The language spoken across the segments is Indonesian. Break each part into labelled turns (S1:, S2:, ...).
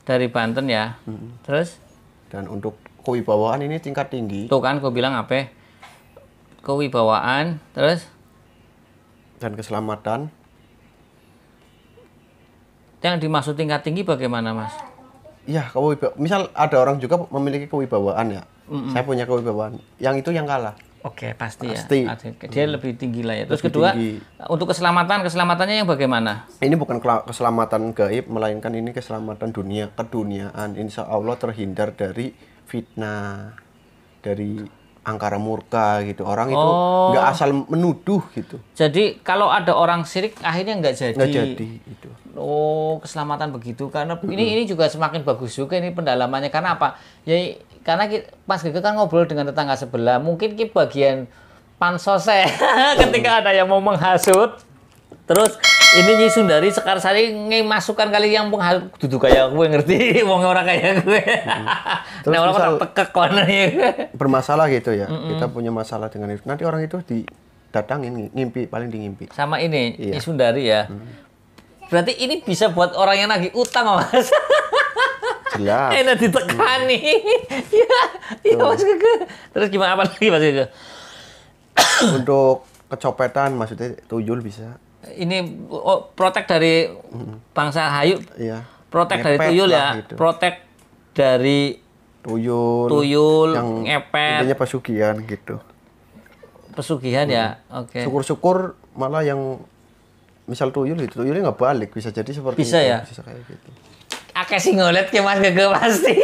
S1: Dari Banten ya. Terus?
S2: Dan untuk kewibawaan ini tingkat tinggi.
S1: Tuh kan gue bilang apa? Kewibawaan, terus?
S2: Dan keselamatan.
S1: Yang dimaksud tingkat tinggi bagaimana, Mas?
S2: Iya, misal ada orang juga memiliki kewibawaan ya. Saya punya kewibawaan. Yang itu yang kalah.
S1: Oke, pasti ya. Dia lebih tinggi lah ya. Terus
S2: lebih
S1: kedua,
S2: tinggi.
S1: Untuk keselamatannya yang bagaimana?
S2: Ini bukan keselamatan gaib, melainkan ini keselamatan dunia, keduniaan. Insya Allah terhindar dari fitnah, dari angkara murka gitu. Orang itu nggak asal menuduh gitu.
S1: Jadi kalau ada orang syirik akhirnya nggak jadi.
S2: Nggak jadi itu.
S1: Oh, keselamatan begitu. Karena ini juga semakin bagus juga ini pendalamannya. Karena apa? Ya karena Mas Gege kan ngobrol dengan tetangga sebelah. Mungkin bagian pansosnya ketika ada yang mau menghasut. Terus ini Nyi Sundari Sekarsari masukkan kali yang menghasut duduk kayak gue ngerti, wong orang kayak gue.
S2: Terus
S1: nah, orang tekek
S2: bermasalah gitu ya. Kita punya masalah dengan itu. Nanti orang itu didatangin ngimpi, paling ngimpi.
S1: Sama ini Nyi Sundari ya. Berarti ini bisa buat orang yang lagi utang, Mas.
S2: Jelas.
S1: Enak ditekani. Iya Mas Gege. Terus gimana apa lagi Mas Gege?
S2: Untuk kecopetan maksudnya tuyul bisa.
S1: Ini protek dari bangsa Hayu.
S2: Iya.
S1: Protek dari tuyul ya. Gitu. Protek dari tuyul
S2: yang
S1: ngepet.
S2: intinya pesugihan gitu.
S1: Pesugihan ya. Oke.
S2: Syukur-syukur malah yang misal tuyul itu tuyulnya nggak balik, bisa jadi seperti
S1: bisa
S2: itu.
S1: Ya?
S2: Bisa kayak gitu.
S1: Akeh sing ngolet ke Mas Gege pasti.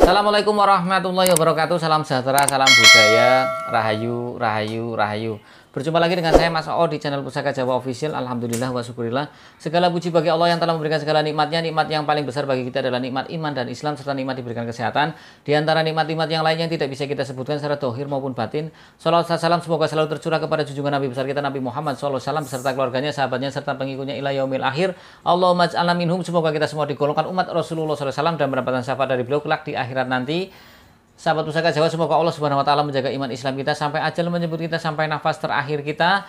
S1: Assalamualaikum warahmatullahi wabarakatuh. Salam sejahtera, salam budaya, rahayu, rahayu, rahayu. Berjumpa lagi dengan saya Mas Oo di channel Pusaka Jawa Official. Alhamdulillah wa syukurillah. Segala puji bagi Allah yang telah memberikan segala nikmatnya. Nikmat yang paling besar bagi kita adalah nikmat iman dan Islam serta nikmat diberikan kesehatan. Di antara nikmat-nikmat yang lain yang tidak bisa kita sebutkan secara dohir maupun batin. Salawat salam semoga selalu tercurah kepada junjungan Nabi besar kita Nabi Muhammad SAW beserta keluarganya, sahabatnya serta pengikutnya ila yaumil akhir. Allahumma ij'alna minhum. Semoga kita semua digolongkan umat Rasulullah SAW dan mendapatkan syafaat dari beliau kelak di akhirat nanti. Sahabat Pusaka Jawa, semoga Allah Subhanahu wa taala menjaga iman Islam kita sampai ajal menyebut kita, sampai nafas terakhir kita.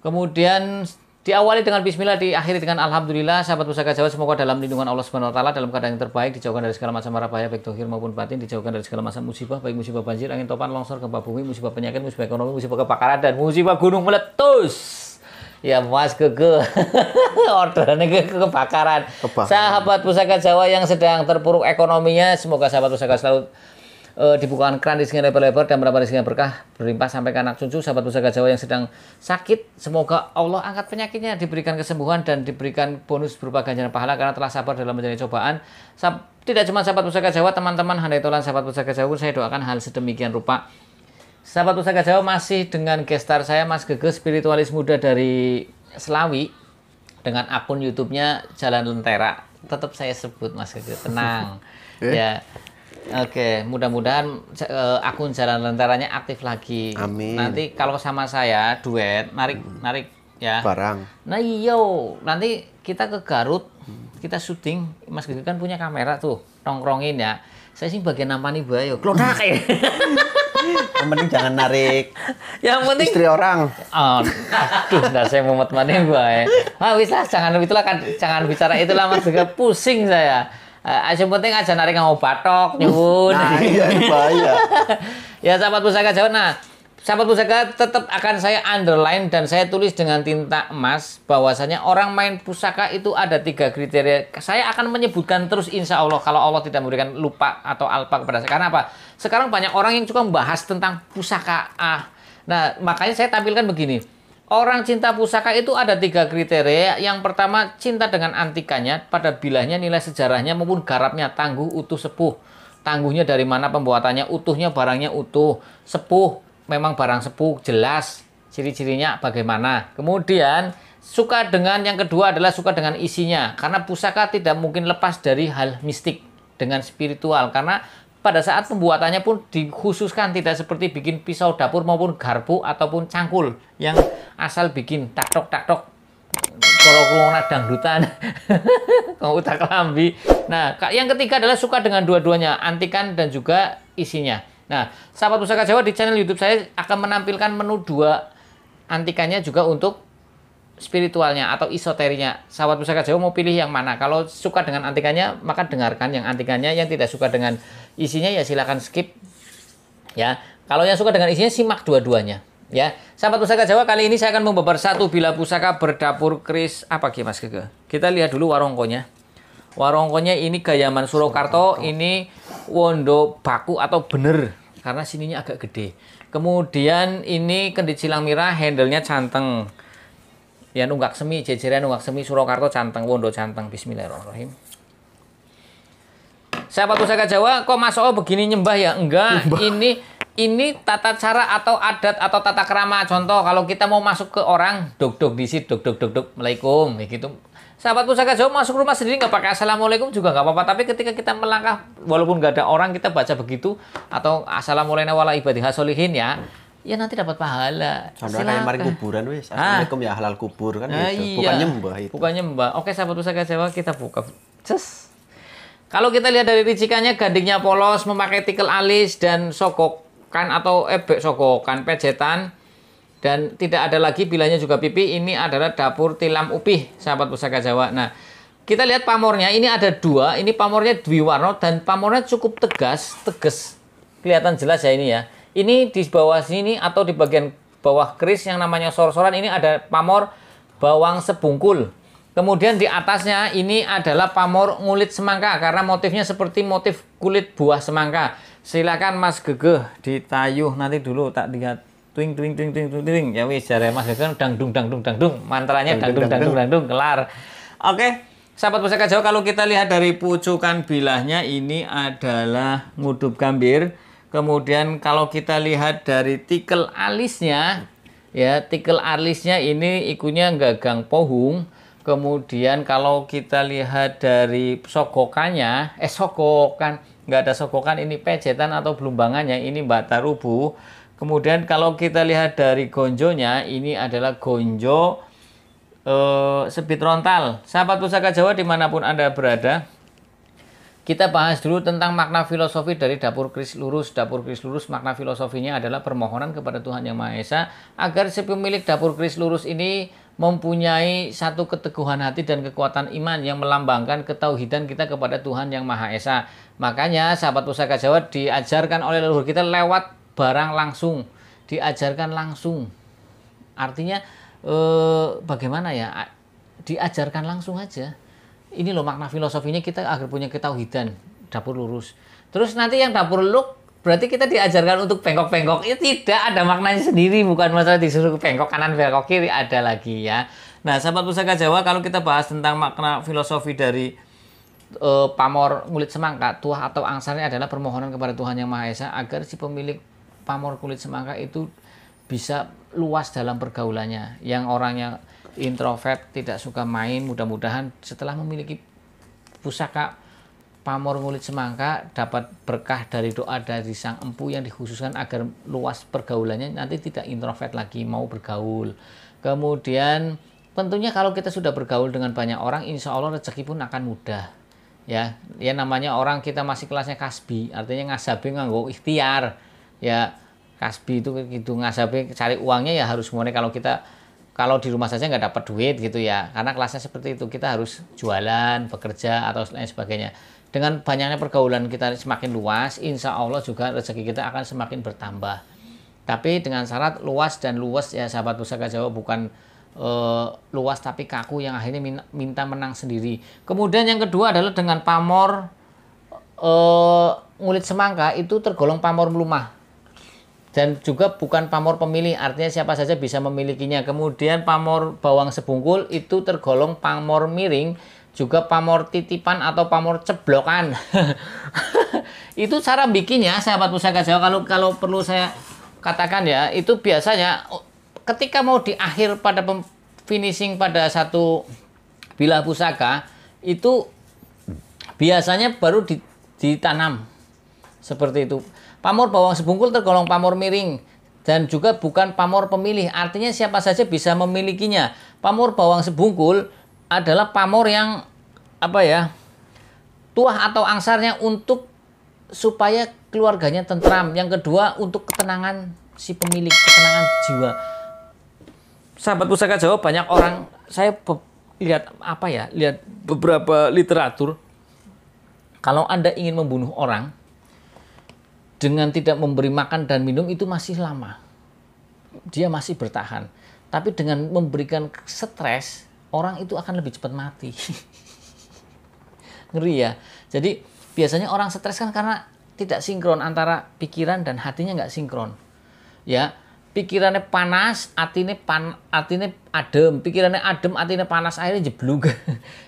S1: Kemudian diawali dengan bismillah, diakhiri dengan alhamdulillah. Sahabat Pusaka Jawa, semoga dalam lindungan Allah Subhanahu wa taala dalam keadaan yang terbaik, dijauhkan dari segala macam mara bahaya baik dohir maupun batin, dijauhkan dari segala macam musibah, baik musibah banjir, angin topan, longsor, gempa bumi, musibah penyakit, musibah ekonomi, musibah kebakaran dan musibah gunung meletus. Ya Mas Gege, orderannya kebakaran. Sahabat Pusaka Jawa yang sedang terpuruk ekonominya, semoga sahabat Pusaka selalu dibukakan keran rezekinya lebar-lebar dan mendapat rezekinya berkah berlimpah sampai ke anak cucu. Sahabat Pusaka Jawa yang sedang sakit, semoga Allah angkat penyakitnya, diberikan kesembuhan dan diberikan bonus berupa ganjaran pahala karena telah sabar dalam menjalani cobaan. Tidak cuma sahabat Pusaka Jawa, teman-teman handai tolan sahabat Pusaka Jawa pun saya doakan hal sedemikian rupa. Sahabat Pusaka Jawa, masih dengan gestar saya Mas Gege, spiritualis muda dari Selawi, dengan akun YouTube-nya Jalan Lentera. Tetap saya sebut Mas Gege, tenang. Ya. Oke, mudah-mudahan akun Jalan Lenteranya aktif lagi.
S2: Amin.
S1: Nanti kalau sama saya duet, narik ya.
S2: Barang.
S1: Nah iyo, nanti kita ke Garut, kita syuting. Mas Gege kan punya kamera tuh, nongkrongin ya. Saya sih bagian nampani bayo, klodak ya.
S2: Yang penting jangan narik.
S1: Yang penting
S2: istri orang.
S1: Oh, aduh, nggak saya mumet mani bae. Ah wis lah, jangan bicara itulah Mas Gege, pusing saya. Yang penting aja narik ngomong batok, nyuwun.
S2: Nah, iya, bahaya.
S1: Ya, sahabat Pusaka Jawa. Nah, sahabat Pusaka tetap akan saya underline dan saya tulis dengan tinta emas bahwasanya orang main pusaka itu ada 3 kriteria. Saya akan menyebutkan terus insya Allah kalau Allah tidak memberikan lupa atau alpa kepada saya. Karena apa? Sekarang banyak orang yang suka membahas tentang pusaka. Nah, makanya saya tampilkan begini. Orang cinta pusaka itu ada 3 kriteria. Yang pertama, cinta dengan antikannya, pada bilahnya, nilai sejarahnya maupun garapnya, tangguh, utuh, sepuh. Tangguhnya dari mana pembuatannya, utuhnya barangnya utuh, sepuh memang barang sepuh, jelas ciri-cirinya bagaimana. Kemudian suka dengan yang kedua adalah suka dengan isinya, karena pusaka tidak mungkin lepas dari hal mistik dengan spiritual, karena pada saat pembuatannya pun dikhususkan tidak seperti bikin pisau dapur maupun garpu ataupun cangkul yang asal bikin taktok kalau kulona dangdutan kau utak kelambi. Nah, yang ketiga adalah suka dengan dua-duanya, antikan dan juga isinya. Nah, sahabat Pusaka Jawa, di channel YouTube saya akan menampilkan menu dua antikannya juga untuk spiritualnya atau esoterinya. Sahabat Pusaka Jawa mau pilih yang mana? Kalau suka dengan antikannya, maka dengarkan yang antikannya. Yang tidak suka dengan isinya ya silakan skip. Ya, kalau yang suka dengan isinya simak dua-duanya. Ya, sahabat Pusaka Jawa, kali ini saya akan membabar satu bilah pusaka berdapur keris apa Mas Gege. Kita lihat dulu warongkonya. Warongkonya ini Gayaman Surakarta, ini wondo baku atau bener karena sininya agak gede. Kemudian ini kendit silang mirah, handle-nya canteng. Ya, nunggak semi, jejeran nunggak semi Surakarta canteng, wondo canteng. Bismillahirrahmanirrahim. Sahabat Pusaka Jawa, kok Mas O begini nyembah ya? Enggak, ini tata cara atau adat atau tata krama. Contoh kalau kita mau masuk ke orang, dok disit, dok, Assalamualaikum, kayak gitu. Sahabat Pusaka Jawa masuk rumah sendiri nggak pakai Assalamualaikum juga nggak apa-apa. Tapi ketika kita melangkah, walaupun nggak ada orang, kita baca begitu atau Assalamualaikum wala ibadiha solihin ya nanti dapat pahala.
S2: Contohnya kayak mari kuburan wes. Assalamualaikum ya halal kubur kan gitu. Bukan nyembah itu.
S1: Bukan nyembah. Oke, sahabat Pusaka Jawa, kita buka. Kalau kita lihat dari ricikannya, gadingnya polos, memakai tikel alis dan sokokan atau ebek sokokan pejetan, dan tidak ada lagi bilanya juga pipi. Ini adalah dapur tilam upih, sahabat Pusaka Jawa. Nah, kita lihat pamornya, ini ada dua. Ini pamornya dwiwarna dan pamornya cukup tegas, kelihatan jelas ya ini ya. Ini di bawah sini atau di bagian bawah keris yang namanya sor-soran, ini ada pamor bawang sebungkul. Kemudian di atasnya ini adalah pamor ngulit semangka karena motifnya seperti motif kulit buah semangka. Silakan Mas Gege ditayuh nanti dulu, tak lihat. Twing ya wis jare Mas Gege dangdung mantranya dangdung kelar. Oke, sahabat Pusaka Jawa, kalau kita lihat dari pucukan bilahnya ini adalah ngudup gambir. Kemudian kalau kita lihat dari tikel alisnya ya, tikel alisnya ini ikunya gagang pohung. Kemudian kalau kita lihat dari sokokannya, sokokan, nggak ada sokokan, ini pejetan atau belumbangannya, ini bata rubuh. Kemudian kalau kita lihat dari gonjonya, ini adalah gonjo sebit rontal. Sahabat Pusaka Jawa dimanapun Anda berada, kita bahas dulu tentang makna filosofi dari dapur keris lurus. Dapur keris lurus, makna filosofinya adalah permohonan kepada Tuhan Yang Maha Esa agar si pemilik dapur keris lurus ini mempunyai satu keteguhan hati dan kekuatan iman yang melambangkan ketauhidan kita kepada Tuhan Yang Maha Esa. Makanya sahabat Pusaka Jawa diajarkan oleh leluhur kita lewat barang langsung, diajarkan langsung. Artinya bagaimana ya? Diajarkan langsung aja. Ini loh makna filosofinya, kita agar punya ketauhidan dapur lurus. Terus nanti yang dapur luk berarti kita diajarkan untuk bengkok-bengkok. Ya tidak, ada maknanya sendiri, bukan masalah disuruh bengkok kanan bengkok kiri, ada lagi ya. Nah, sahabat Pusaka Jawa, kalau kita bahas tentang makna filosofi dari pamor kulit semangka, tuah atau angsarnya adalah permohonan kepada Tuhan Yang Maha Esa agar si pemilik pamor kulit semangka itu bisa luas dalam pergaulannya. Yang orangnya introvert, tidak suka main, mudah-mudahan setelah memiliki pusaka pamor ngulit semangka dapat berkah dari doa dari sang empu yang dikhususkan agar luas pergaulannya, nanti tidak introvert lagi, mau bergaul. Kemudian tentunya kalau kita sudah bergaul dengan banyak orang, insya Allah rezeki pun akan mudah. Ya namanya orang kita masih kelasnya kasbi, artinya ngasabe nganggo ikhtiar. Ya kasbi itu gitu, ngasabe cari uangnya ya harus mulai. Kalau di rumah saja nggak dapat duit gitu ya, karena kelasnya seperti itu, kita harus jualan, bekerja atau lain sebagainya. Dengan banyaknya pergaulan kita semakin luas, insya Allah juga rezeki kita akan semakin bertambah. Tapi dengan syarat luas dan luas ya sahabat Pusaka Jawa, bukan luas tapi kaku yang akhirnya minta menang sendiri. Kemudian yang kedua adalah dengan pamor ngulit semangka itu tergolong pamor melumah. Dan juga bukan pamor pemilih, artinya siapa saja bisa memilikinya. Kemudian pamor bawang sebungkul itu tergolong pamor miring, juga pamor titipan atau pamor ceblokan. Itu cara bikinnya sahabat Pusaka Jawa, kalau perlu saya katakan ya, itu biasanya ketika mau di akhir pada finishing pada satu bilah pusaka, itu biasanya baru ditanam. Seperti itu. Pamor bawang sebungkul tergolong pamor miring dan juga bukan pamor pemilih. Artinya siapa saja bisa memilikinya. Pamor bawang sebungkul adalah pamor yang tuah atau angsarnya untuk supaya keluarganya tentram. Yang kedua untuk ketenangan si pemilik, ketenangan jiwa. Sahabat Pusaka Jawa, banyak orang, saya lihat beberapa literatur, kalau Anda ingin membunuh orang dengan tidak memberi makan dan minum itu masih lama, dia masih bertahan. Tapi dengan memberikan stres, orang itu akan lebih cepat mati. Ngeri ya. Jadi biasanya orang stres kan karena tidak sinkron antara pikiran dan hatinya, nggak sinkron. Ya, pikirannya panas, atine adem, pikirannya adem, atine panas, akhirnya jeblug.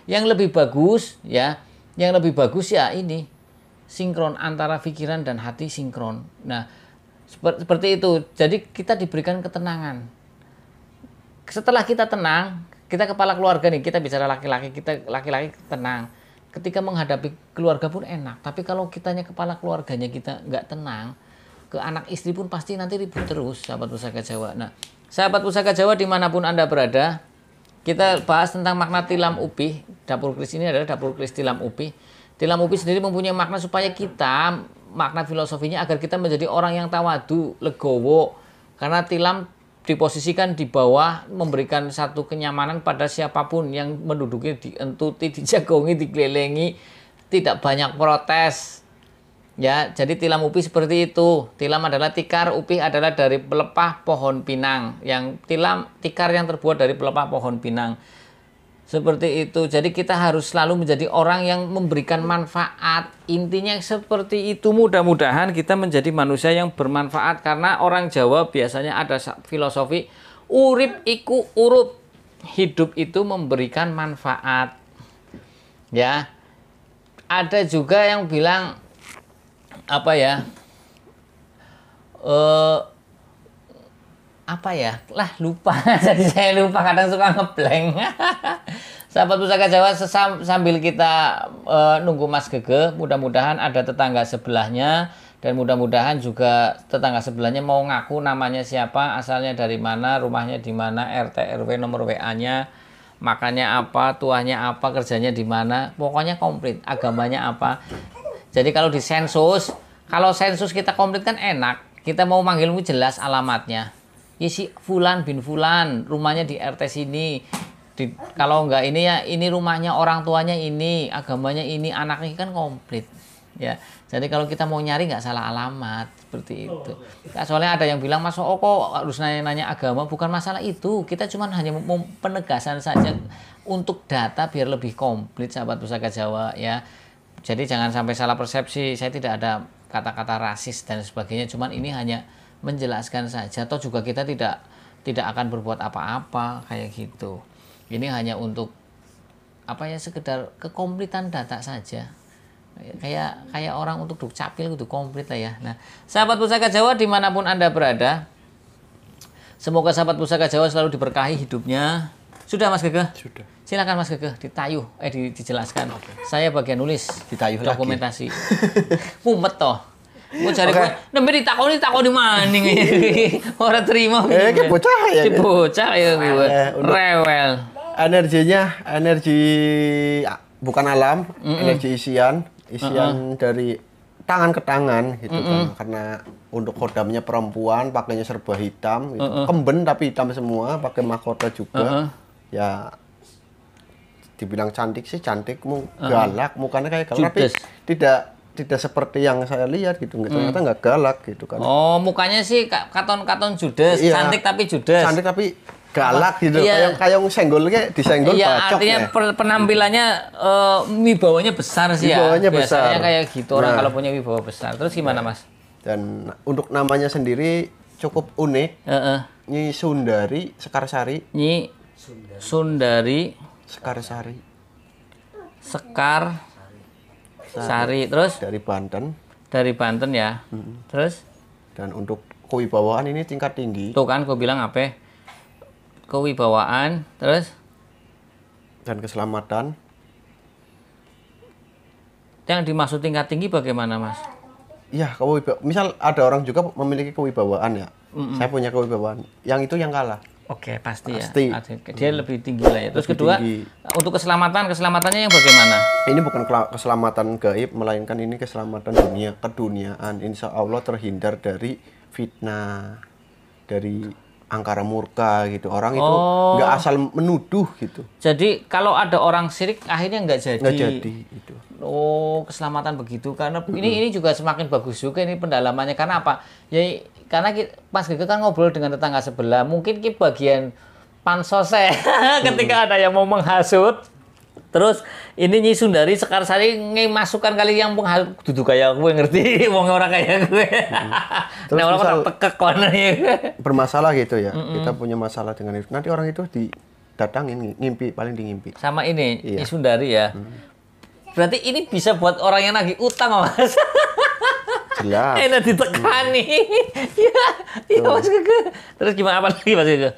S1: Yang lebih bagus ya ini sinkron antara pikiran dan hati, sinkron. Nah, seperti itu. Jadi kita diberikan ketenangan. Setelah kita tenang, kita kepala keluarga nih, kita bicara laki-laki, kita laki-laki tenang. Ketika menghadapi keluarga pun enak. Tapi kalau kitanya kepala keluarganya kita nggak tenang, ke anak istri pun pasti nanti ribut terus, sahabat Pusaka Jawa. Nah, sahabat Pusaka Jawa dimanapun Anda berada, kita bahas tentang makna tilam upih. Dapur Kris ini adalah dapur Kris tilam upih. Tilam upih sendiri mempunyai makna supaya kita, makna filosofinya agar kita menjadi orang yang tawadu, legowo. Karena tilam diposisikan di bawah, memberikan satu kenyamanan pada siapapun yang menduduki, dientuti, dijagongi, dikelilingi, tidak banyak protes. Ya, jadi tilam upih seperti itu. Tilam adalah tikar, upih adalah dari pelepah pohon pinang. Yang tikar yang terbuat dari pelepah pohon pinang. Seperti itu. Jadi kita harus selalu menjadi orang yang memberikan manfaat. Intinya seperti itu. Mudah-mudahan kita menjadi manusia yang bermanfaat. Karena orang Jawa biasanya ada filosofi urip iku urup. Hidup itu memberikan manfaat. Ya. Ada juga yang bilang lupa. Jadi saya lupa, kadang suka ngeblank. Sahabat Pusaka Jawa, sambil kita nunggu Mas Gege, mudah-mudahan ada tetangga sebelahnya, dan mudah-mudahan juga tetangga sebelahnya mau ngaku namanya siapa, asalnya dari mana, rumahnya di mana, RT RW, nomor WA-nya, makannya apa, tuanya apa, kerjanya di mana, pokoknya komplit, agamanya apa. Jadi kalau sensus kita komplit kan enak, kita mau manggilmu jelas alamatnya. Ya si Fulan bin Fulan, rumahnya di RT sini. Kalau enggak ini ya, ini rumahnya orang tuanya ini, agamanya ini, anaknya kan komplit. Ya, jadi kalau kita mau nyari nggak salah alamat, seperti itu. Nah, soalnya ada yang bilang, Mas kok harus nanya-nanya agama, bukan masalah itu. Kita cuma hanya mau penegasan saja untuk data biar lebih komplit, sahabat Pusaka Jawa ya. Jadi jangan sampai salah persepsi, saya tidak ada kata-kata rasis dan sebagainya, cuman ini hanya menjelaskan saja, atau juga kita tidak akan berbuat apa-apa kayak gitu. Ini hanya untuk sekedar kekomplitan data saja. Kayak orang untuk dukcapil itu komplit lah ya. Nah, sahabat Pusaka Jawa dimanapun Anda berada, semoga sahabat Pusaka Jawa selalu diberkahi hidupnya. Sudah Mas Gege? Sudah. Silakan Mas Gege dijelaskan. Okay. Saya bagian nulis,
S2: ditayuh
S1: dokumentasi. Mumet toh. Mau cari gue, nembe ditakoni maning. Ora terima.
S2: Kayak bocah ya.
S1: Bocah ya gue. Rewel.
S2: Energinya, energi bukan alam, energi isian dari tangan ke tangan gitu kan. Karena untuk kodamnya perempuan, pakainya serba hitam, gitu. Kemben tapi hitam semua, pakai mahkota juga. Ya dibilang cantik sih cantik, galak, mukanya kayak galak, tapi tidak seperti yang saya lihat gitu, ternyata nggak galak gitu kan.
S1: Oh, mukanya sih katon-katon judes, iya, cantik tapi judes.
S2: Cantik tapi galak gitu, iya. kayak senggol kayak disenggol
S1: iya,
S2: bacok.
S1: Artinya ya. Penampilannya wibawanya besar sih
S2: wibawanya
S1: ya.
S2: Besar.
S1: Biasanya kayak gitu orang kalau punya wibawa besar. Terus gimana Mas?
S2: Dan untuk namanya sendiri cukup unik. Nyi Sundari Sekarsari.
S1: Nyi Sundari
S2: Sekarsari.
S1: Sari, terus
S2: dari Banten.
S1: Dari Banten ya. Terus?
S2: Dan untuk kewibawaan ini tingkat tinggi.
S1: Tuh kan, gue bilang apa? Kewibawaan, terus?
S2: Dan keselamatan.
S1: Yang dimaksud tingkat tinggi bagaimana, Mas?
S2: ya kewibawaan. Misal ada orang juga memiliki kewibawaan ya. Saya punya kewibawaan. Yang itu yang kalah.
S1: Oke, pasti ya.
S2: Pasti.
S1: Dia lebih tinggi lah ya. Terus
S2: Lebih
S1: kedua,
S2: tinggi.
S1: untuk keselamatannya yang bagaimana?
S2: Ini bukan keselamatan gaib, melainkan ini keselamatan dunia, keduniaan. Insya Allah terhindar dari fitnah, dari angkara murka gitu. Orang itu nggak asal menuduh gitu.
S1: Jadi kalau ada orang syirik akhirnya nggak jadi.
S2: Nggak jadi itu.
S1: Oh, keselamatan begitu. Karena ini juga semakin bagus juga ini pendalamannya. Karena apa? Ya karena Mas Gege kan ngobrol dengan tetangga sebelah. Mungkin ki bagian pansosnya ketika ada yang mau menghasut. Terus ini Nyi Sundari Sekarsari masukkan kali yang menghasut duduk kayak gue ngerti, wong ora kayak gue.
S2: Terus
S1: Nah, orang
S2: misal
S1: tekek kon.
S2: bermasalah gitu ya. Kita punya masalah dengan itu. Nanti orang itu didatangin ngimpi, paling ngimpi.
S1: Sama ini
S2: Iya.
S1: Nyi Sundari ya. Berarti ini bisa buat orang yang lagi utang, Mas.
S2: Jelas.
S1: Enak ditekani. Iya, Mas Gege. Terus gimana apa lagi Mas Gege?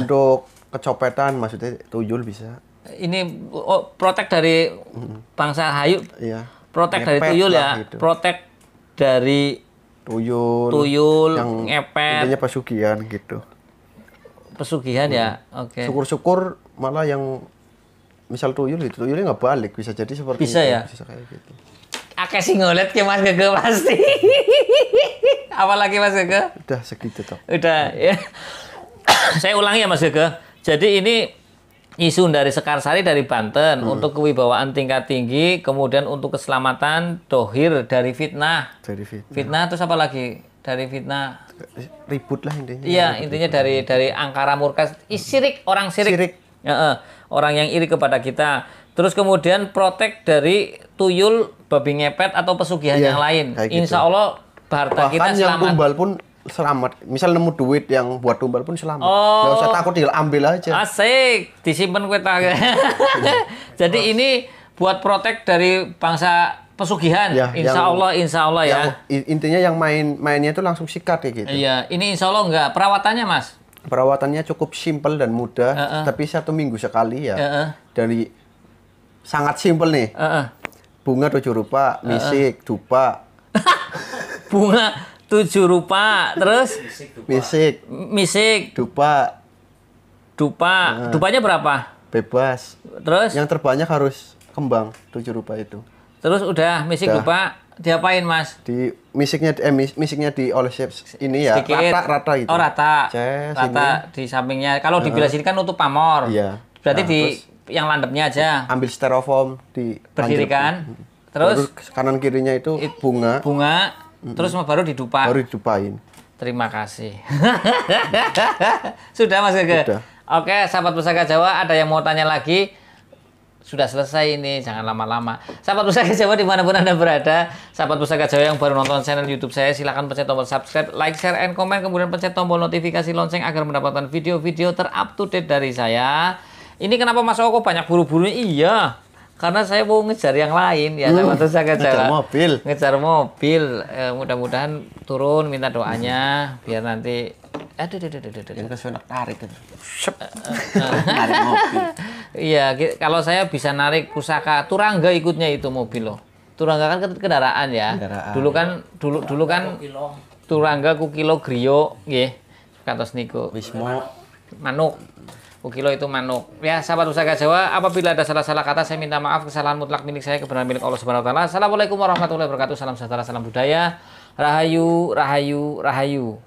S2: Untuk kecopetan maksudnya tuyul bisa.
S1: Ini protek dari bangsa Hayu,
S2: Iya.
S1: protek dari
S2: Ngepet
S1: tuyul
S2: lah
S1: ya,
S2: gitu.
S1: protek dari
S2: Tuyul yang
S1: ngepet,
S2: intinya pesugihan gitu.
S1: pesugihan ya. Oke.
S2: Syukur-syukur malah yang misal tuyul gitu, tuyulnya nggak balik, bisa jadi seperti
S1: Bisa
S2: itu.
S1: ya?
S2: Bisa kayak gitu.
S1: Akeh sing ngolet ke Mas Gege pasti. Apalagi Mas Gege?
S2: Udah segitu toh.
S1: Udah ya. Saya ulangi ya Mas Gege. Jadi ini isu dari Sekarsari dari Banten untuk kewibawaan tingkat tinggi, kemudian untuk keselamatan dohir dari fitnah.
S2: Dari fitnah.
S1: Fitnah terus apa lagi? Dari fitnah.
S2: Ribut lah intinya.
S1: Iya, intinya dari angkara murka, sirik, orang sirik.
S2: Sirik.
S1: Orang yang iri kepada kita. Terus kemudian protek dari tuyul, babi ngepet atau pesugihan
S2: Iya,
S1: yang lain.
S2: kayak gitu.
S1: Insya Allah harta kita
S2: Bahkan yang
S1: selamat.
S2: tumbal pun selamat. Misal nemu duit yang buat tumbal pun selamat.
S1: Oh.
S2: Nggak usah takut, tinggal ambil aja.
S1: Asik, disimpan kue Jadi ini buat protek dari bangsa pesugihan.
S2: Ya,
S1: insya Allah ya.
S2: Intinya yang mainnya itu langsung sikat kayak gitu.
S1: Iya, ini insya Allah enggak. Perawatannya Mas?
S2: Perawatannya cukup simpel dan mudah, tapi 1 minggu sekali ya. Dari sangat simpel nih. Bunga 7 rupa, misik, dupa.
S1: Bunga 7 rupa, terus misik,
S2: dupa,
S1: dupanya berapa?
S2: bebas.
S1: Terus
S2: Yang terbanyak harus kembang 7 rupa itu.
S1: terus udah misik
S2: Udah.
S1: dupa diapain Mas?
S2: Di misiknya dioles ini ya,
S1: Sedikit.
S2: rata gitu.
S1: Oh rata.
S2: Ces,
S1: Rata di sampingnya. Kalau dibilas ini kan untuk pamor.
S2: Iya.
S1: Berarti
S2: Nah,
S1: di
S2: terus
S1: yang landepnya aja.
S2: ambil styrofoam
S1: Berdirikan.
S2: Baru
S1: Terus
S2: kanan kirinya itu bunga,
S1: terus baru didupa.
S2: baru didupain.
S1: Terima kasih. Sudah Mas Gege?
S2: Sudah.
S1: Oke, sahabat Pusaka Jawa, ada yang mau tanya lagi? Sudah selesai ini, jangan lama-lama. Sahabat Pusaka Jawa dimanapun Anda berada, sahabat Pusaka Jawa yang baru nonton channel YouTube saya, silahkan pencet tombol subscribe, like, share, and comment, kemudian pencet tombol notifikasi lonceng agar mendapatkan video-video ter-up-to-date dari saya. Ini kenapa Mas Oko banyak buru-burunya? Iya, karena saya mau ngejar yang lain ya, sahabat Pusaka Jawa.
S2: Ngejar mobil.
S1: Ngejar mobil. Mudah-mudahan turun, minta doanya biar nanti
S2: Yang kesuwen tarik itu. Tarik mobil.
S1: Iya, kalau saya bisa narik pusaka Turangga ikutnya itu mobil loh. Turangga kan kendaraan ya.
S2: Kendaraan.
S1: Dulu kan Turangga Kukilo Griyo nggih. Kantos niku.
S2: Wismo.
S1: Manuk. Kukilo itu manuk. Ya, sahabat Pusaka Jawa, apabila ada salah-salah kata saya minta maaf, kesalahan mutlak milik saya, kebenaran milik Allah Subhanahu wa taala. Assalamualaikum warahmatullahi wabarakatuh. Salam sejahtera, salam budaya. Rahayu, rahayu, rahayu.